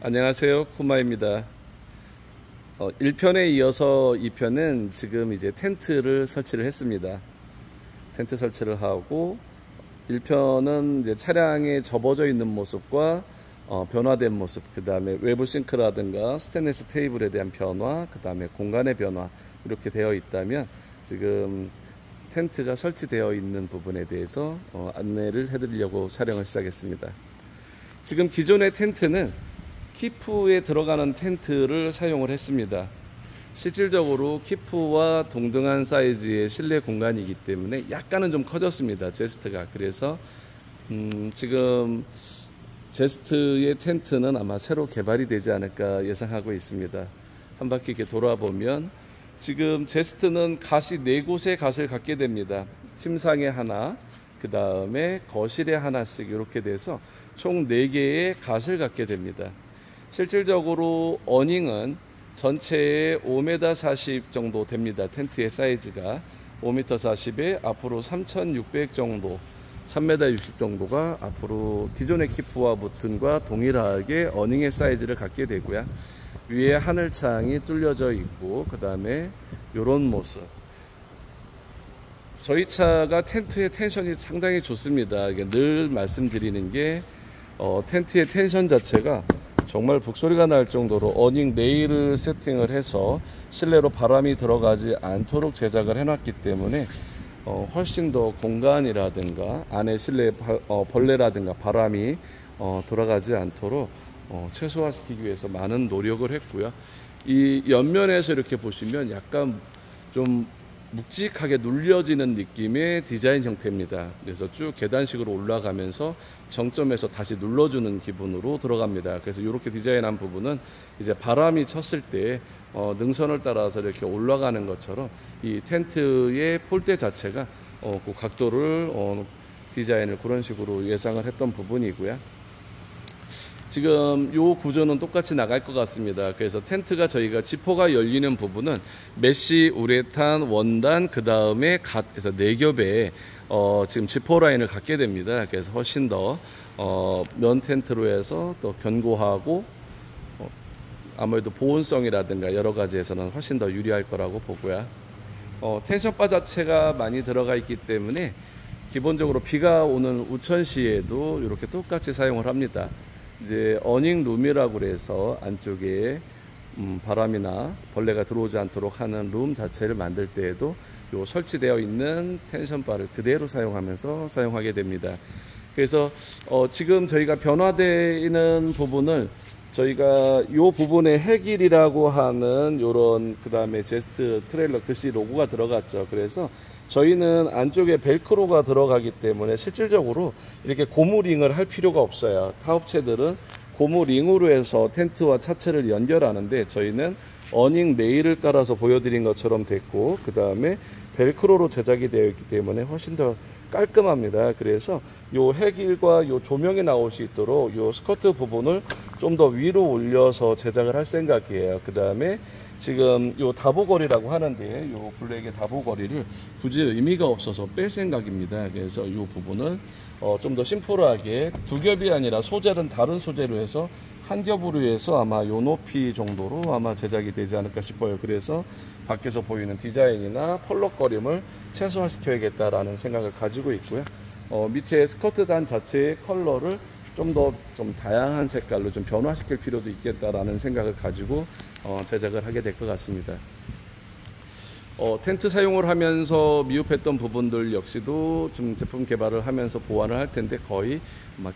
안녕하세요, 쿠마입니다. 1편에 이어서 2편은 지금 이제 텐트를 설치를 했습니다. 텐트 설치를 하고 1편은 이제 차량에 접어져 있는 모습과 변화된 모습, 그 다음에 외부 싱크라든가 스테인리스 테이블에 대한 변화, 그 다음에 공간의 변화, 이렇게 되어 있다면 지금 텐트가 설치되어 있는 부분에 대해서 안내를 해드리려고 촬영을 시작했습니다. 지금 기존의 텐트는 키프에 들어가는 텐트를 사용을 했습니다. 실질적으로 키프와 동등한 사이즈의 실내 공간이기 때문에 약간은 좀 커졌습니다, 제스트가. 그래서 지금 제스트의 텐트는 아마 새로 개발이 되지 않을까 예상하고 있습니다. 한 바퀴 이렇게 돌아보면 지금 제스트는 갓이 4곳의 갓을 갖게 됩니다. 침상에 하나, 그 다음에 거실에 하나씩 이렇게 돼서 총 4개의 갓을 갖게 됩니다. 실질적으로 어닝은 전체에 5m 40 정도 됩니다. 텐트의 사이즈가 5m 40에 앞으로 3600 정도, 3m 60 정도가 앞으로 기존의 키프와 무튼과 동일하게 어닝의 사이즈를 갖게 되고요. 위에 하늘창이 뚫려져 있고, 그 다음에 이런 모습. 저희 차가 텐트의 텐션이 상당히 좋습니다. 늘 말씀드리는 게 텐트의 텐션 자체가 정말 북소리가 날 정도로 어닝 레일을 세팅을 해서 실내로 바람이 들어가지 않도록 제작을 해놨기 때문에 훨씬 더 공간이라든가 안에 실내 벌레라든가 바람이 들어가지 않도록 최소화시키기 위해서 많은 노력을 했고요. 이 옆면에서 이렇게 보시면 약간 좀 묵직하게 눌려지는 느낌의 디자인 형태입니다. 그래서 쭉 계단식으로 올라가면서 정점에서 다시 눌러주는 기분으로 들어갑니다. 그래서 이렇게 디자인한 부분은 이제 바람이 쳤을 때 능선을 따라서 이렇게 올라가는 것처럼 이 텐트의 폴대 자체가 그 각도를 디자인을 그런 식으로 예상을 했던 부분이고요. 지금 요 구조는 똑같이 나갈 것 같습니다. 그래서 텐트가 저희가 지퍼가 열리는 부분은 메쉬, 우레탄, 원단, 그 다음에 갓에서 4겹의 지금 지퍼 라인을 갖게 됩니다. 그래서 훨씬 더 면 텐트로 해서 또 견고하고 아무래도 보온성이라든가 여러 가지에서는 훨씬 더 유리할 거라고 보고요. 텐션바 자체가 많이 들어가 있기 때문에 기본적으로 비가 오는 우천시에도 이렇게 똑같이 사용을 합니다. 이제 어닝 룸이라고 그래서 안쪽에 바람이나 벌레가 들어오지 않도록 하는 룸 자체를 만들 때에도 요 설치되어 있는 텐션바를 그대로 사용하면서 사용하게 됩니다. 그래서 지금 저희가 변화되는 부분을 저희가 요 부분에 해길이라고 하는 요런, 그 다음에 제스트 트레일러 글씨 로고가 들어갔죠. 그래서 저희는 안쪽에 벨크로가 들어가기 때문에 실질적으로 이렇게 고무링을 할 필요가 없어요. 타 업체들은 고무링으로 해서 텐트와 차체를 연결하는데 저희는 어닝 레일을 깔아서 보여드린 것처럼 됐고, 그 다음에 벨크로로 제작이 되어 있기 때문에 훨씬 더 깔끔합니다. 그래서 요 해길과 요 조명이 나올 수 있도록 요 스커트 부분을 좀 더 위로 올려서 제작을 할 생각이에요. 그 다음에 지금 요 다보거리라고 하는데 요 블랙의 다보거리를 굳이 의미가 없어서 뺄 생각입니다. 그래서 요 부분은 좀 더 심플하게 2겹이 아니라 소재는 다른 소재로 해서 한 겹으로 해서 아마 요 높이 정도로 아마 제작이 되지 않을까 싶어요. 그래서 밖에서 보이는 디자인이나 펄럭거림을 최소화시켜야겠다라는 생각을 가지고 있고요. 밑에 스커트 단 자체의 컬러를 좀 다양한 색깔로 좀 변화시킬 필요도 있겠다라는 생각을 가지고 제작을 하게 될 것 같습니다. 텐트 사용을 하면서 미흡했던 부분들 역시도 좀 제품 개발을 하면서 보완을 할 텐데 거의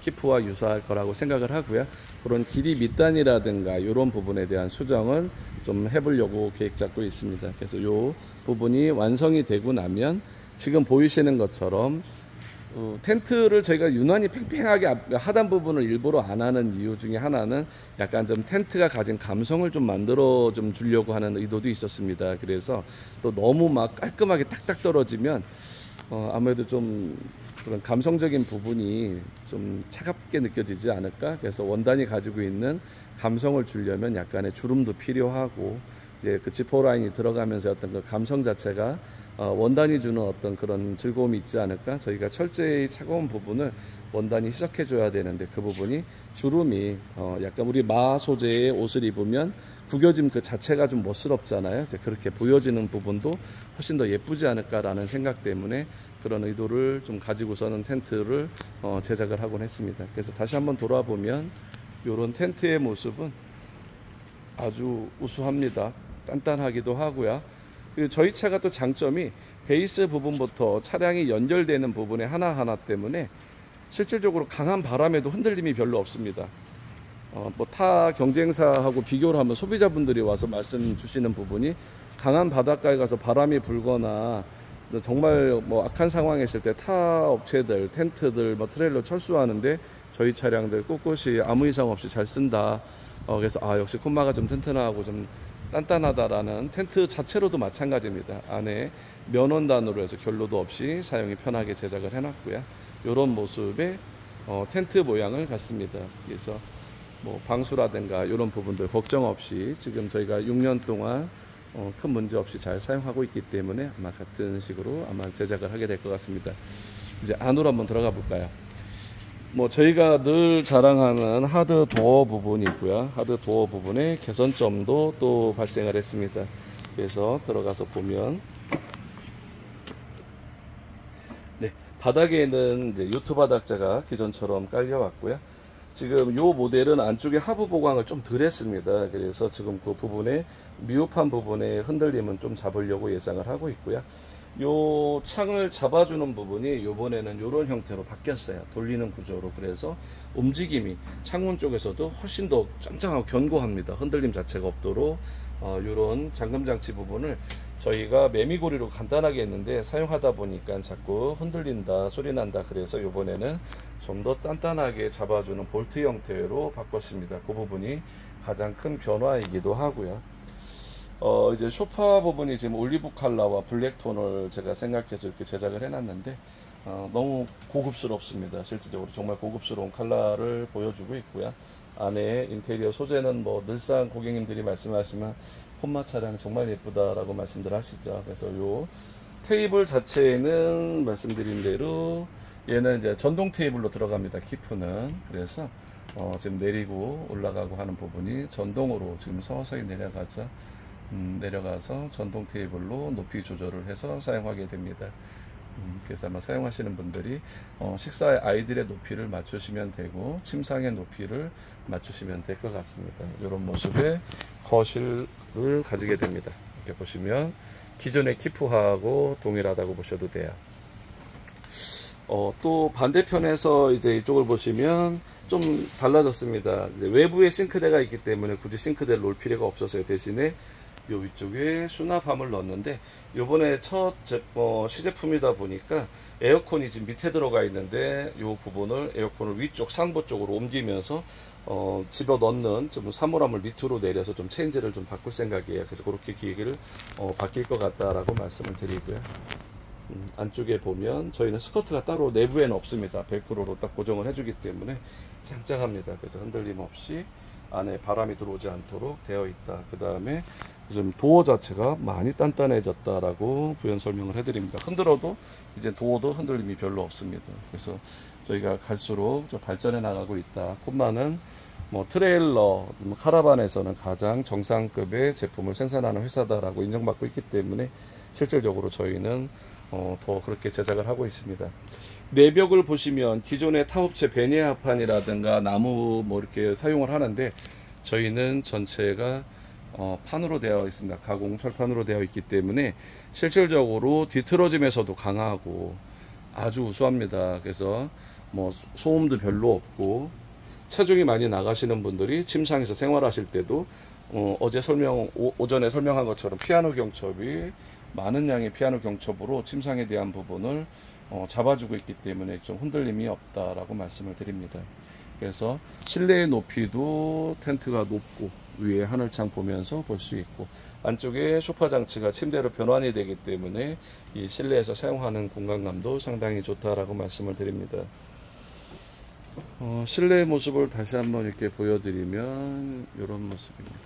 키프와 유사할 거라고 생각을 하고요. 그런 길이 밑단이라든가 이런 부분에 대한 수정은 좀 해보려고 계획 잡고 있습니다. 그래서 이 부분이 완성이 되고 나면 지금 보이시는 것처럼 텐트를 저희가 유난히 팽팽하게 하단 부분을 일부러 안 하는 이유 중에 하나는 약간 좀 텐트가 가진 감성을 좀 만들어 좀 주려고 하는 의도도 있었습니다. 그래서 또 너무 막 깔끔하게 딱딱 떨어지면 아무래도 좀 그런 감성적인 부분이 좀 차갑게 느껴지지 않을까. 그래서 원단이 가지고 있는 감성을 주려면 약간의 주름도 필요하고 이제 그 지퍼 라인이 들어가면서 어떤 그 감성 자체가 원단이 주는 어떤 그런 즐거움이 있지 않을까. 저희가 철제의 차가운 부분을 원단이 희석해 줘야 되는데 그 부분이 주름이 약간 우리 마 소재의 옷을 입으면 구겨짐 그 자체가 좀 멋스럽잖아요. 이제 그렇게 보여지는 부분도 훨씬 더 예쁘지 않을까라는 생각 때문에 그런 의도를 좀 가지고서는 텐트를 제작을 하곤 했습니다. 그래서 다시 한번 돌아보면 이런 텐트의 모습은 아주 우수합니다. 단단하기도 하고요. 그리고 저희 차가 또 장점이 베이스 부분부터 차량이 연결되는 부분의 하나하나 때문에 실질적으로 강한 바람에도 흔들림이 별로 없습니다. 뭐 타 경쟁사하고 비교를 하면 소비자분들이 와서 말씀 주시는 부분이 강한 바닷가에 가서 바람이 불거나 정말 뭐 악한 상황에 있을 때 타 업체들, 텐트들, 뭐 트레일러 철수하는데 저희 차량들 꿋꿋이 아무 이상 없이 잘 쓴다. 그래서 역시 콤마가 좀 튼튼하고 좀 단단하다라는 텐트 자체로도 마찬가지입니다. 안에 면원단으로 해서 결로도 없이 사용이 편하게 제작을 해놨고요. 이런 모습의 텐트 모양을 갖습니다. 그래서 뭐 방수라든가 이런 부분들 걱정 없이 지금 저희가 6년 동안 큰 문제 없이 잘 사용하고 있기 때문에 아마 같은 식으로 아마 제작을 하게 될 것 같습니다. 이제 안으로 한번 들어가 볼까요? 뭐 저희가 늘 자랑하는 하드 도어 부분이 있고요. 하드 도어 부분에 개선점도 또 발생을 했습니다. 그래서 들어가서 보면 네, 바닥에는 이제 요트 바닥재가 기존처럼 깔려 왔고요. 지금 요 모델은 안쪽에 하부 보강을 좀 덜 했습니다. 그래서 지금 그 부분에 미흡한 부분에 흔들림은 좀 잡으려고 예상을 하고 있고요. 요 창을 잡아주는 부분이 요번에는 요런 형태로 바뀌었어요. 돌리는 구조로. 그래서 움직임이 창문 쪽에서도 훨씬 더 짱짱하고 견고합니다. 흔들림 자체가 없도록 요런 잠금 장치 부분을 저희가 매미고리로 간단하게 했는데 사용하다 보니까 자꾸 흔들린다 소리 난다. 그래서 요번에는 좀 더 단단하게 잡아주는 볼트 형태로 바꿨습니다. 그 부분이 가장 큰 변화이기도 하고요. 이제 소파 부분이 지금 올리브 컬러와 블랙 톤을 제가 생각해서 이렇게 제작을 해놨는데 너무 고급스럽습니다. 실질적으로 정말 고급스러운 컬러를 보여주고 있고요. 안에 인테리어 소재는 뭐 늘상 고객님들이 말씀하시면 콤마 차량 정말 예쁘다라고 말씀들 하시죠. 그래서 요 테이블 자체는 말씀드린 대로 얘는 이제 전동 테이블로 들어갑니다. 키프는. 그래서 지금 내리고 올라가고 하는 부분이 전동으로 지금 서서히 내려가죠. 내려가서 전동 테이블로 높이 조절을 해서 사용하게 됩니다. 그래서 아마 사용하시는 분들이 식사의 아이들의 높이를 맞추시면 되고 침상의 높이를 맞추시면 될 것 같습니다. 이런 모습의 거실을 가지게 됩니다. 이렇게 보시면 기존의 키프하고 동일하다고 보셔도 돼요. 또 반대편에서 이제 이쪽을 보시면 좀 달라졌습니다. 이제 외부에 싱크대가 있기 때문에 굳이 싱크대를 놓을 필요가 없어서요. 대신에 요 위쪽에 수납함을 넣었는데 요번에 첫 시제품이다 보니까 에어컨이 지금 밑에 들어가 있는데 요 부분을 에어컨을 위쪽 상부 쪽으로 옮기면서 집어 넣는 좀 사물함을 밑으로 내려서 좀 체인지를 좀 바꿀 생각이에요. 그래서 그렇게 기획을 바뀔 것 같다라고 말씀을 드리고요. 안쪽에 보면 저희는 스커트가 따로 내부에는 없습니다. 벨크로로 딱 고정을 해주기 때문에 짱짱합니다. 그래서 흔들림 없이 안에 바람이 들어오지 않도록 되어 있다. 그 다음에 지금 도어 자체가 많이 단단해졌다라고 부연 설명을 해드립니다. 흔들어도 이제 도어도 흔들림이 별로 없습니다. 그래서 저희가 갈수록 좀 발전해 나가고 있다. 콤마는 뭐 트레일러, 카라반에서는 가장 정상급의 제품을 생산하는 회사다라고 인정받고 있기 때문에 실질적으로 저희는 더 그렇게 제작을 하고 있습니다. 내벽을 보시면 기존의 타업체 베니아판이라든가 나무 뭐 이렇게 사용을 하는데 저희는 전체가 판으로 되어 있습니다. 가공 철판으로 되어 있기 때문에 실질적으로 뒤틀어짐에서도 강하고 아주 우수합니다. 그래서 뭐 소음도 별로 없고 체중이 많이 나가시는 분들이 침상에서 생활하실 때도 어제 오전에 설명한 것처럼 피아노 경첩이 많은 양의 피아노 경첩으로 침상에 대한 부분을 잡아주고 있기 때문에 좀 흔들림이 없다라고 말씀을 드립니다. 그래서 실내의 높이도 텐트가 높고 위에 하늘창 보면서 볼 수 있고 안쪽에 소파 장치가 침대로 변환이 되기 때문에 이 실내에서 사용하는 공간감도 상당히 좋다라고 말씀을 드립니다. 실내의 모습을 다시 한번 이렇게 보여드리면 이런 모습입니다.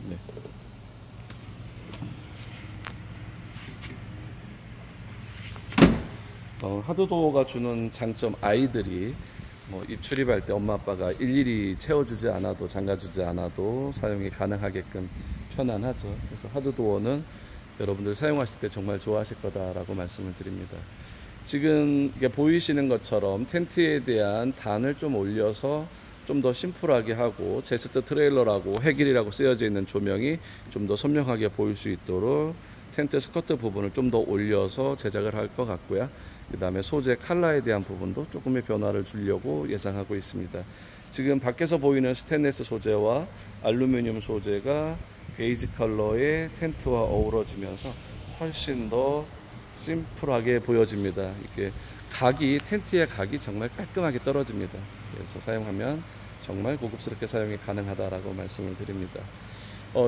네. 하드도어가 주는 장점, 아이들이 뭐 입출입할 때 엄마 아빠가 일일이 채워주지 않아도, 잠가주지 않아도 사용이 가능하게끔 편안하죠. 그래서 하드도어는 여러분들 사용하실 때 정말 좋아하실 거다라고 말씀을 드립니다. 지금 이게 보이시는 것처럼 텐트에 대한 단을 좀 올려서 좀 더 심플하게 하고, 제스트 트레일러라고 해길이라고 쓰여져 있는 조명이 좀 더 선명하게 보일 수 있도록 텐트 스커트 부분을 좀 더 올려서 제작을 할 것 같고요. 그 다음에 소재 컬러에 대한 부분도 조금의 변화를 주려고 예상하고 있습니다. 지금 밖에서 보이는 스테인리스 소재와 알루미늄 소재가 베이지 컬러의 텐트와 어우러지면서 훨씬 더 심플하게 보여집니다. 이게 각이, 텐트의 각이 정말 깔끔하게 떨어집니다. 그래서 사용하면 정말 고급스럽게 사용이 가능하다라고 말씀을 드립니다.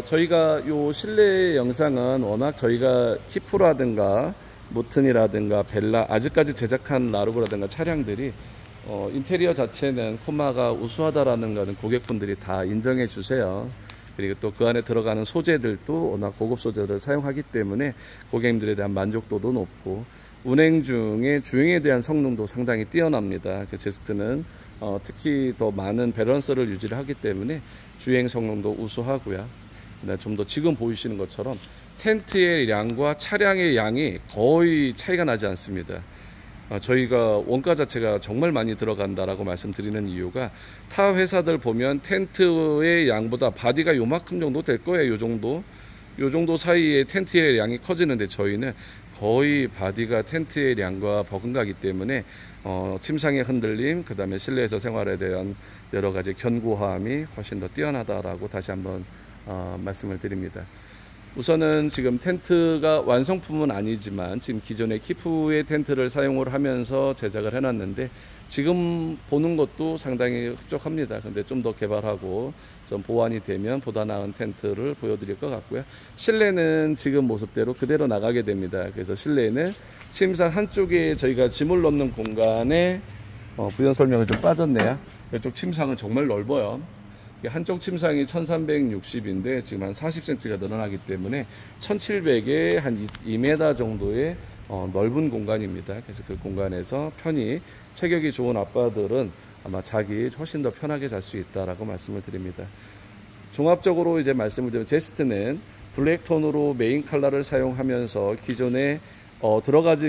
저희가 요 실내 영상은 워낙 저희가 키프라든가 모튼이라든가 벨라, 아직까지 제작한 라르고라든가 차량들이 인테리어 자체는 코마가 우수하다라는 거는 고객분들이 다 인정해 주세요. 그리고 또 그 안에 들어가는 소재들도 워낙 고급 소재를 사용하기 때문에 고객님들에 대한 만족도도 높고, 운행 중에 주행에 대한 성능도 상당히 뛰어납니다. 그 제스트는 특히 더 많은 밸런스를 유지를 하기 때문에 주행 성능도 우수하고요. 좀 더 지금 보이시는 것처럼 텐트의 양과 차량의 양이 거의 차이가 나지 않습니다. 저희가 원가 자체가 정말 많이 들어간다라고 말씀드리는 이유가, 타 회사들 보면 텐트의 양보다 바디가 요만큼 정도 될 거예요. 요 정도 사이에 텐트의 양이 커지는데, 저희는 거의 바디가 텐트의 양과 버금가기 때문에 침상의 흔들림, 그 다음에 실내에서 생활에 대한 여러 가지 견고함이 훨씬 더 뛰어나다라고 다시 한번 말씀을 드립니다. 우선은 지금 텐트가 완성품은 아니지만 지금 기존의 키프의 텐트를 사용을 하면서 제작을 해놨는데, 지금 보는 것도 상당히 흡족합니다. 근데 좀 더 개발하고 좀 보완이 되면 보다 나은 텐트를 보여드릴 것 같고요. 실내는 지금 모습대로 그대로 나가게 됩니다. 그래서 실내는 침상 한쪽에 저희가 짐을 넣는 공간에 부연 설명이 좀 빠졌네요. 이쪽 침상은 정말 넓어요. 한쪽 침상이 1360인데 지금 한 40cm가 늘어나기 때문에 1700에 한 2m 정도의 넓은 공간입니다. 그래서 그 공간에서 편히 체격이 좋은 아빠들은 아마 자기 훨씬 더 편하게 잘 수 있다라고 말씀을 드립니다. 종합적으로 이제 말씀을 드리면, 제스트는 블랙톤으로 메인 컬러를 사용하면서 기존에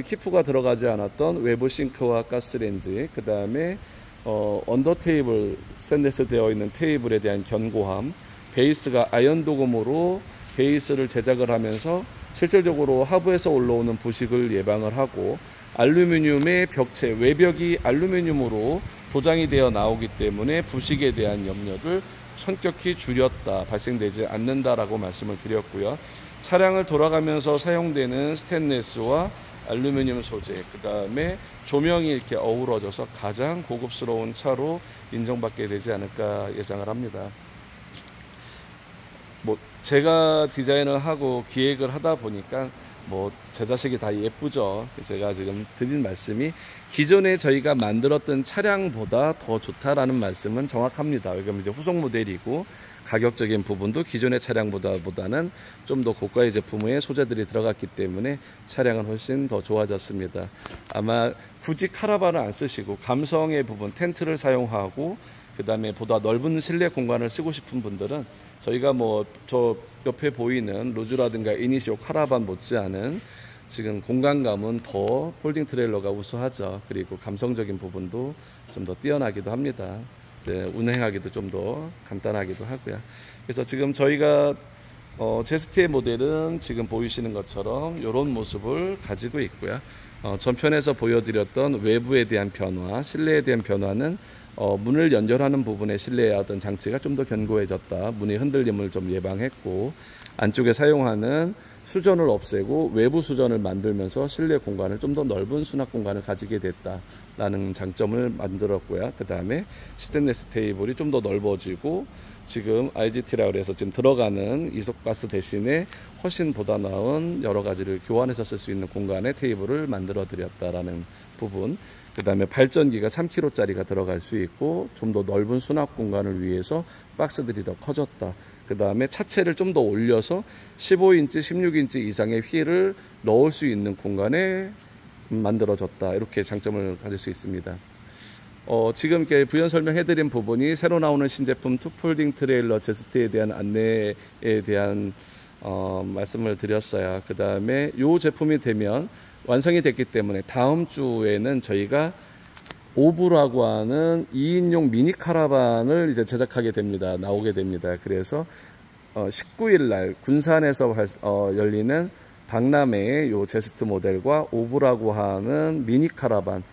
키프가 들어가지 않았던 외부 싱크와 가스레인지, 그 다음에 언더 테이블, 스테인리스 되어 있는 테이블에 대한 견고함, 베이스가 아연 도금으로 베이스를 제작을 하면서 실질적으로 하부에서 올라오는 부식을 예방을 하고, 알루미늄의 벽체, 외벽이 알루미늄으로 도장이 되어 나오기 때문에 부식에 대한 염려를 현격히 줄였다, 발생되지 않는다라고 말씀을 드렸고요. 차량을 돌아가면서 사용되는 스테인리스와 알루미늄 소재, 그 다음에 조명이 이렇게 어우러져서 가장 고급스러운 차로 인정받게 되지 않을까 예상을 합니다. 제가 디자인을 하고 기획을 하다 보니까 제 자식이 다 예쁘죠. 제가 지금 드린 말씀이 기존에 저희가 만들었던 차량보다 더 좋다라는 말씀은 정확합니다. 왜냐면 이제 후속 모델이고 가격적인 부분도 기존의 차량보다는 좀 더 고가의 제품의 소재들이 들어갔기 때문에 차량은 훨씬 더 좋아졌습니다. 아마 굳이 카라반을 안 쓰시고 감성의 부분, 텐트를 사용하고 그 다음에 보다 넓은 실내 공간을 쓰고 싶은 분들은 저희가 저 옆에 보이는 루즈라든가 이니시오 카라반 못지않은 지금 공간감은 더 폴딩 트레일러가 우수하죠. 그리고 감성적인 부분도 좀 더 뛰어나기도 합니다. 운행하기도 좀 더 간단하기도 하고요. 그래서 지금 저희가 제스트의 모델은 지금 보이시는 것처럼 이런 모습을 가지고 있고요. 전편에서 보여드렸던 외부에 대한 변화, 실내에 대한 변화는 문을 연결하는 부분에 실내의 어떤 장치가 좀 더 견고해졌다, 문의 흔들림을 좀 예방했고, 안쪽에 사용하는 수전을 없애고 외부 수전을 만들면서 실내 공간을 좀 더 넓은 수납 공간을 가지게 됐다 라는 장점을 만들었고요. 그 다음에 스테인리스 테이블이 좀 더 넓어지고 지금 IGT라고 해서 지금 들어가는 이속가스 대신에 훨씬 보다 나은 여러 가지를 교환해서 쓸 수 있는 공간에 테이블을 만들어 드렸다라는 부분. 그 다음에 발전기가 3kg짜리가 들어갈 수 있고 좀 더 넓은 수납 공간을 위해서 박스들이 더 커졌다. 그 다음에 차체를 좀 더 올려서 15인치, 16인치 이상의 휠을 넣을 수 있는 공간에 만들어졌다. 이렇게 장점을 가질 수 있습니다. 지금 이렇게 부연 설명해드린 부분이 새로 나오는 신제품 투폴딩 트레일러 제스트에 대한 안내에 대한 말씀을 드렸어요. 그 다음에 이 제품이 되면 완성이 됐기 때문에 다음 주에는 저희가 오브라고 하는 2인용 미니 카라반을 이제 제작하게 됩니다. 나오게 됩니다. 그래서 19일 날 군산에서 열리는 박람회의 요 제스트 모델과 오브라고 하는 미니 카라반,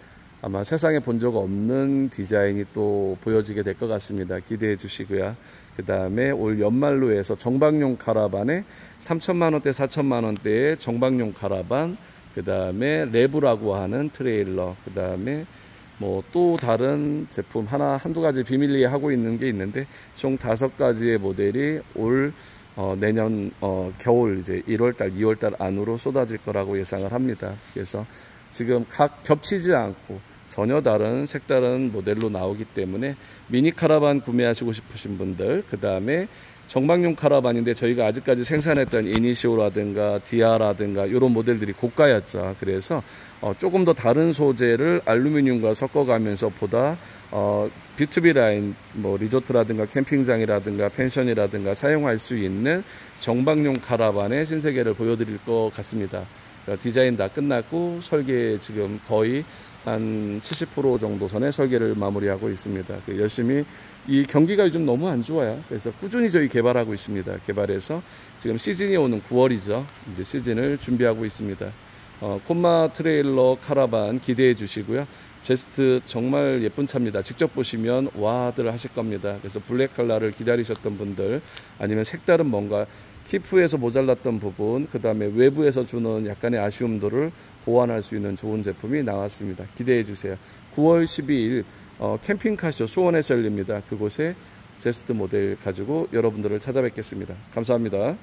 아마 세상에 본 적 없는 디자인이 또 보여지게 될 것 같습니다. 기대해 주시고요. 그 다음에 올 연말로 해서 정박용 카라반에 3천만원대 4천만원대의 정박용 카라반, 그 다음에 레브라고 하는 트레일러, 그 다음에 뭐 또 다른 제품 한두 가지 비밀리에 하고 있는 게 있는데 총 5가지의 모델이 올 내년 겨울 이제 1월달 2월달 안으로 쏟아질 거라고 예상을 합니다. 그래서 지금 각 겹치지 않고 전혀 다른 색다른 모델로 나오기 때문에 미니 카라반 구매하시고 싶으신 분들, 그 다음에 정박용 카라반인데 저희가 아직까지 생산했던 이니시오라든가 디아라든가 이런 모델들이 고가였죠. 그래서 조금 더 다른 소재를 알루미늄과 섞어가면서 보다 B2B 라인, 뭐 리조트라든가 캠핑장이라든가 펜션이라든가 사용할 수 있는 정박용 카라반의 신세계를 보여드릴 것 같습니다. 디자인 다 끝났고 설계 지금 거의 한 70% 정도 선에 설계를 마무리하고 있습니다. 열심히, 이 경기가 요즘 너무 안 좋아요. 그래서 꾸준히 저희 개발하고 있습니다. 개발해서 지금 시즌이 오는 9월이죠. 이제 시즌을 준비하고 있습니다. 콤마 트레일러 카라반 기대해 주시고요. 제스트 정말 예쁜 차입니다. 직접 보시면 와들 하실 겁니다. 그래서 블랙 컬러를 기다리셨던 분들, 아니면 색다른 뭔가 키프에서 모자랐던 부분, 그 다음에 외부에서 주는 약간의 아쉬움들을 보완할 수 있는 좋은 제품이 나왔습니다. 기대해 주세요. 9월 12일 캠핑카쇼 수원에서 열립니다. 그곳에 제스트 모델 가지고 여러분들을 찾아뵙겠습니다. 감사합니다.